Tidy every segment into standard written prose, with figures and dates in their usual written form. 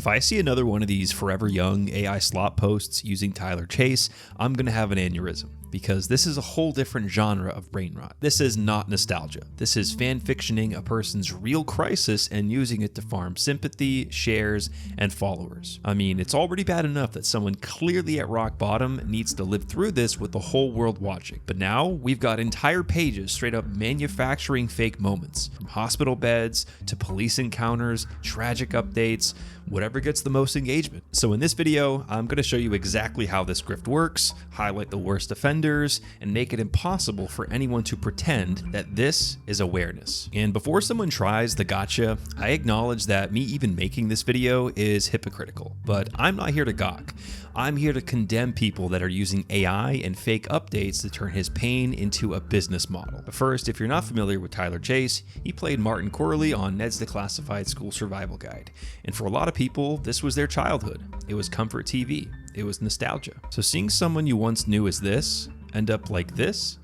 If I see another one of these forever young AI slop posts using Tylor Chase, I'm gonna have an aneurysm, because this is a whole different genre of brain rot. This is not nostalgia. This is fanfictioning a person's real crisis and using it to farm sympathy, shares, and followers. I mean, it's already bad enough that someone clearly at rock bottom needs to live through this with the whole world watching. But now we've got entire pages straight up manufacturing fake moments, from hospital beds to police encounters, tragic updates, whatever gets the most engagement. So in this video, I'm going to show you exactly how this grift works, highlight the worst offenders, and make it impossible for anyone to pretend that this is awareness. And before someone tries the gotcha, I acknowledge that me even making this video is hypocritical, but I'm not here to gawk. I'm here to condemn people that are using AI and fake updates to turn his pain into a business model. But first, if you're not familiar with Tylor Chase, he played Martin Qwerly on Ned's Declassified School Survival Guide. And for a lot of people, this was their childhood. It was comfort TV. It was nostalgia. So seeing someone you once knew as this end up like this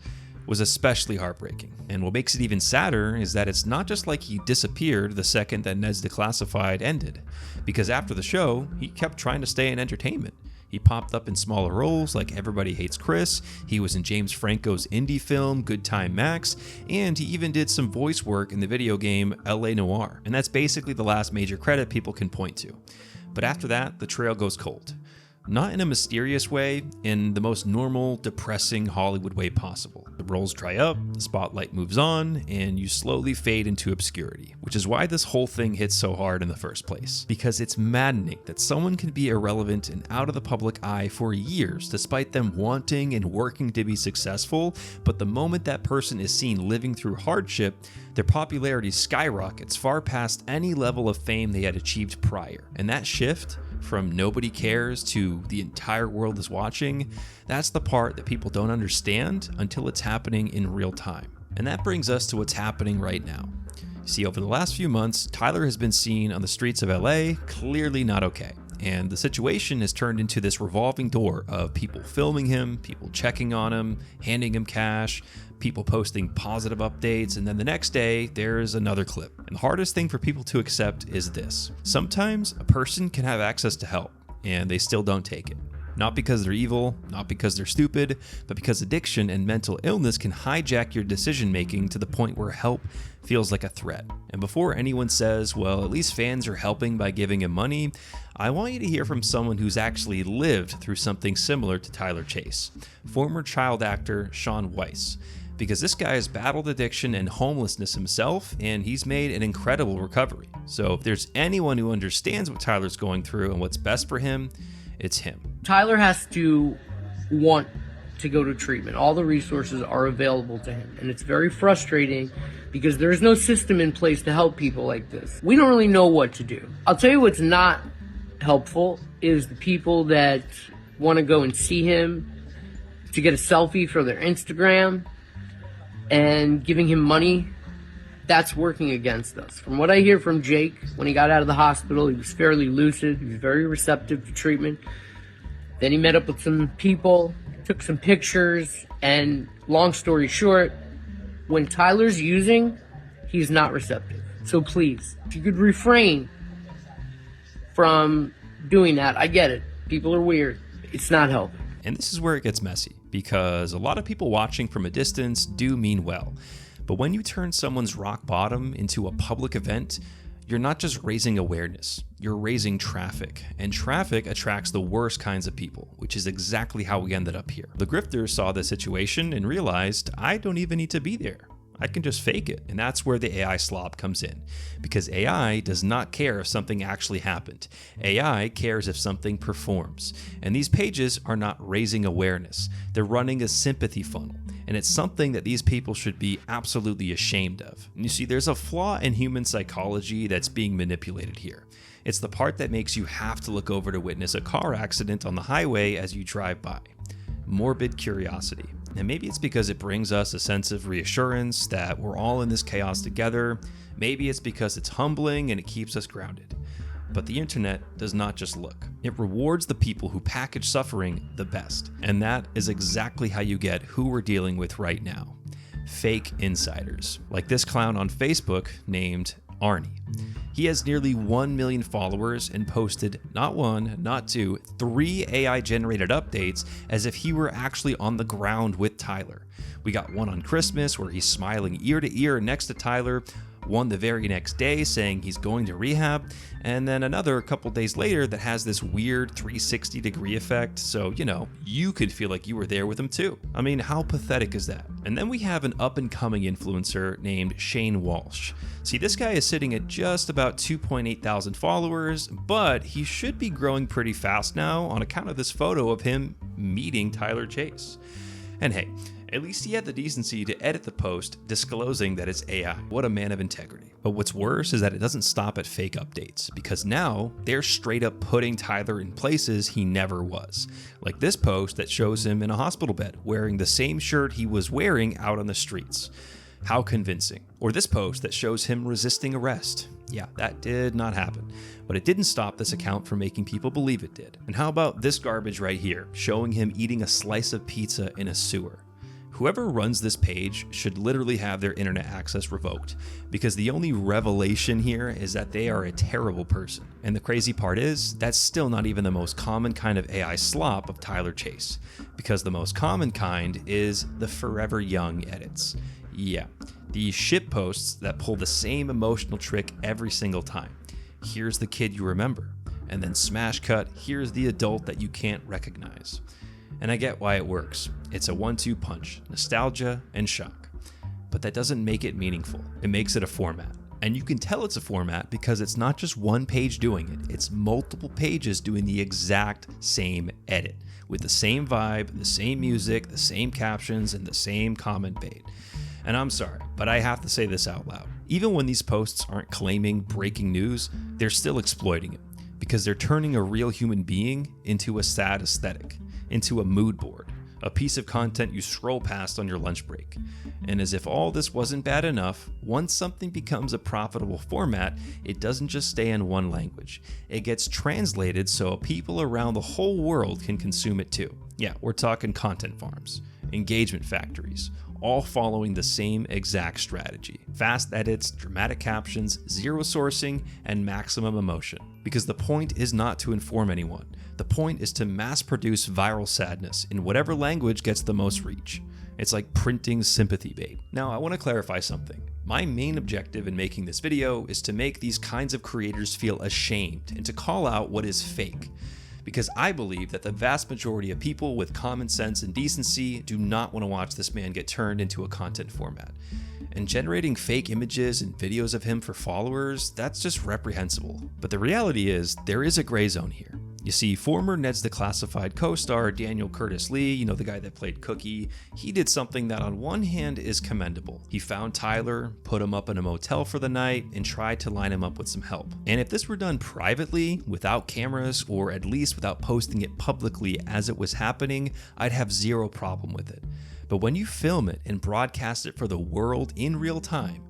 was especially heartbreaking. And what makes it even sadder is that it's not just like he disappeared the second that Ned's Declassified ended, because after the show, he kept trying to stay in entertainment. He popped up in smaller roles like Everybody Hates Chris, he was in James Franco's indie film Good Time Max, and he even did some voice work in the video game LA Noire. And that's basically the last major credit people can point to. But after that, the trail goes cold. Not in a mysterious way, in the most normal, depressing Hollywood way possible. The roles dry up, the spotlight moves on, and you slowly fade into obscurity, which is why this whole thing hits so hard in the first place. Because it's maddening that someone can be irrelevant and out of the public eye for years, despite them wanting and working to be successful, but the moment that person is seen living through hardship, their popularity skyrockets far past any level of fame they had achieved prior. And that shift from nobody cares to the entire world is watching, that's the part that people don't understand until it's happening in real time. And that brings us to what's happening right now. See, over the last few months, Tylor has been seen on the streets of LA, clearly not okay. And the situation has turned into this revolving door of people filming him, people checking on him, handing him cash, people posting positive updates, and then the next day, there's another clip. And the hardest thing for people to accept is this. Sometimes a person can have access to help, and they still don't take it. Not because they're evil, not because they're stupid, but because addiction and mental illness can hijack your decision-making to the point where help feels like a threat. And before anyone says, well, at least fans are helping by giving him money, I want you to hear from someone who's actually lived through something similar to Tylor Chase, former child actor Shaun Weiss. Because this guy has battled addiction and homelessness himself, and he's made an incredible recovery. So if there's anyone who understands what Tylor's going through and what's best for him, it's him. Tylor has to want to go to treatment. All the resources are available to him. And it's very frustrating because there's no system in place to help people like this. We don't really know what to do. I'll tell you what's not helpful is the people that want to go and see him to get a selfie for their Instagram and giving him money. That's working against us. From what I hear from Jake, when he got out of the hospital, he was fairly lucid. He was very receptive to treatment. Then he met up with some people, took some pictures, and long story short, when Tylor's using, he's not receptive. So please, if you could refrain from doing that, I get it. People are weird. It's not helping. And this is where it gets messy, because a lot of people watching from a distance do mean well. But when you turn someone's rock bottom into a public event, you're not just raising awareness, you're raising traffic. And traffic attracts the worst kinds of people, which is exactly how we ended up here. The grifters saw the situation and realized, I don't even need to be there. I can just fake it. And that's where the AI slop comes in. Because AI does not care if something actually happened. AI cares if something performs. And these pages are not raising awareness. They're running a sympathy funnel. And it's something that these people should be absolutely ashamed of. And you see, there's a flaw in human psychology that's being manipulated here. It's the part that makes you have to look over to witness a car accident on the highway as you drive by. Morbid curiosity. And maybe it's because it brings us a sense of reassurance that we're all in this chaos together. Maybe it's because it's humbling and it keeps us grounded. But the internet does not just look. It rewards the people who package suffering the best. And that is exactly how you get who we're dealing with right now. Fake insiders. Like this clown on Facebook named Arnie. He has nearly 1 million followers and posted not one, not two, 3 AI-generated updates as if he were actually on the ground with Tylor. We got one on Christmas where he's smiling ear to ear next to Tylor, one the very next day saying he's going to rehab, and then another a couple days later that has this weird 360-degree effect, so, you could feel like you were there with him too. I mean, how pathetic is that? And then we have an up-and-coming influencer named Shane Walsh. See, this guy is sitting at just about 2.8 thousand followers, but he should be growing pretty fast now on account of this photo of him meeting Tylor Chase. And hey, at least he had the decency to edit the post disclosing that it's AI. What a man of integrity. But what's worse is that it doesn't stop at fake updates, because now they're straight up putting Tylor in places he never was. Like this post that shows him in a hospital bed wearing the same shirt he was wearing out on the streets. How convincing. Or this post that shows him resisting arrest. Yeah, that did not happen. But it didn't stop this account from making people believe it did. And how about this garbage right here, showing him eating a slice of pizza in a sewer? Whoever runs this page should literally have their internet access revoked, because the only revelation here is that they are a terrible person. And the crazy part is, that's still not even the most common kind of AI slop of Tylor Chase, because the most common kind is the forever young edits. Yeah, these shit posts that pull the same emotional trick every single time. Here's the kid you remember, and then smash cut, here's the adult that you can't recognize. And I get why it works. It's a 1-2 punch, nostalgia and shock. But that doesn't make it meaningful. It makes it a format. And you can tell it's a format because it's not just one page doing it, it's multiple pages doing the exact same edit, with the same vibe, the same music, the same captions, and the same comment bait. And I'm sorry, but I have to say this out loud. Even when these posts aren't claiming breaking news, they're still exploiting it, because they're turning a real human being into a sad aesthetic, into a mood board, a piece of content you scroll past on your lunch break. And as if all this wasn't bad enough, once something becomes a profitable format, it doesn't just stay in one language. It gets translated so people around the whole world can consume it too. Yeah, we're talking content farms, engagement factories, all following the same exact strategy. Fast edits, dramatic captions, zero sourcing, and maximum emotion. Because the point is not to inform anyone. The point is to mass produce viral sadness in whatever language gets the most reach. It's like printing sympathy bait. Now, I want to clarify something. My main objective in making this video is to make these kinds of creators feel ashamed and to call out what is fake. Because I believe that the vast majority of people with common sense and decency do not want to watch this man get turned into a content format. And generating fake images and videos of him for followers, that's just reprehensible. But the reality is, there is a gray zone here. You see, former Ned's Declassified co-star Daniel Curtis Lee, the guy that played Cookie, he did something that on one hand is commendable. He found Tylor, put him up in a motel for the night, and tried to line him up with some help. And if this were done privately, without cameras, or at least without posting it publicly as it was happening, I'd have zero problem with it. But when you film it and broadcast it for the world in real time,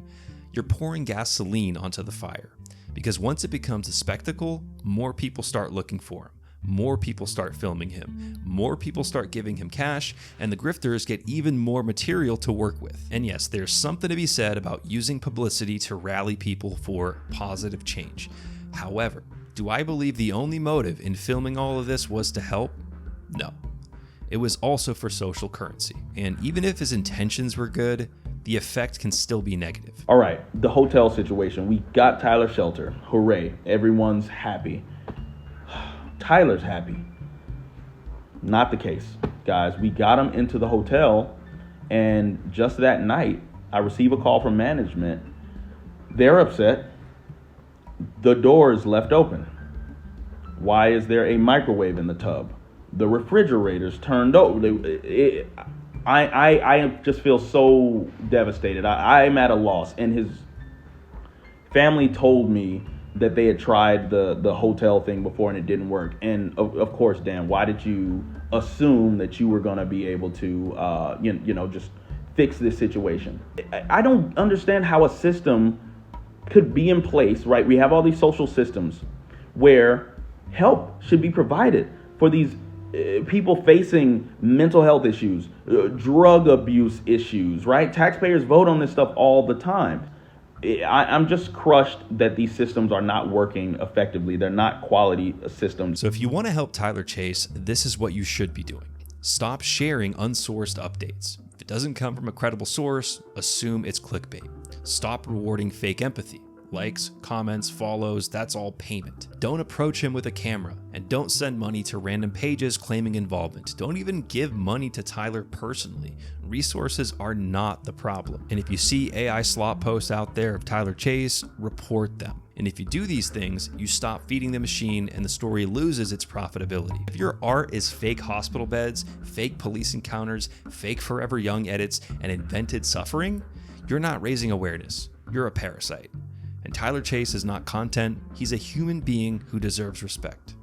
you're pouring gasoline onto the fire. Because once it becomes a spectacle, more people start looking for him. More people start filming him. More people start giving him cash, and the grifters get even more material to work with. And yes, there's something to be said about using publicity to rally people for positive change. However, do I believe the only motive in filming all of this was to help? No. It was also for social currency. And even if his intentions were good, the effect can still be negative. All right, the hotel situation. We got Tylor shelter. Hooray. Everyone's happy. Tylor's happy. Not the case, guys. We got him into the hotel, and just that night, I receive a call from management. They're upset. The door is left open. Why is there a microwave in the tub? The refrigerator's turned over. I just feel so devastated. I'm at a loss. And his family told me that they had tried the hotel thing before and it didn't work. And of course, Dan, why did you assume that you were going to be able to, just fix this situation? I don't understand how a system could be in place, right? We have all these social systems where help should be provided for these people facing mental health issues, drug abuse issues, right? Taxpayers vote on this stuff all the time. I'm just crushed that these systems are not working effectively. They're not quality systems. So if you want to help Tylor Chase, this is what you should be doing. Stop sharing unsourced updates. If it doesn't come from a credible source, assume it's clickbait. Stop rewarding fake empathy. Likes, comments, follows, that's all payment. Don't approach him with a camera, and don't send money to random pages claiming involvement. Don't even give money to Tylor personally. Resources are not the problem. And if you see AI slop posts out there of Tylor Chase, report them. And if you do these things, you stop feeding the machine and the story loses its profitability. If your art is fake hospital beds, fake police encounters, fake Forever Young edits, and invented suffering, you're not raising awareness. You're a parasite. And Tylor Chase is not content, he's a human being who deserves respect.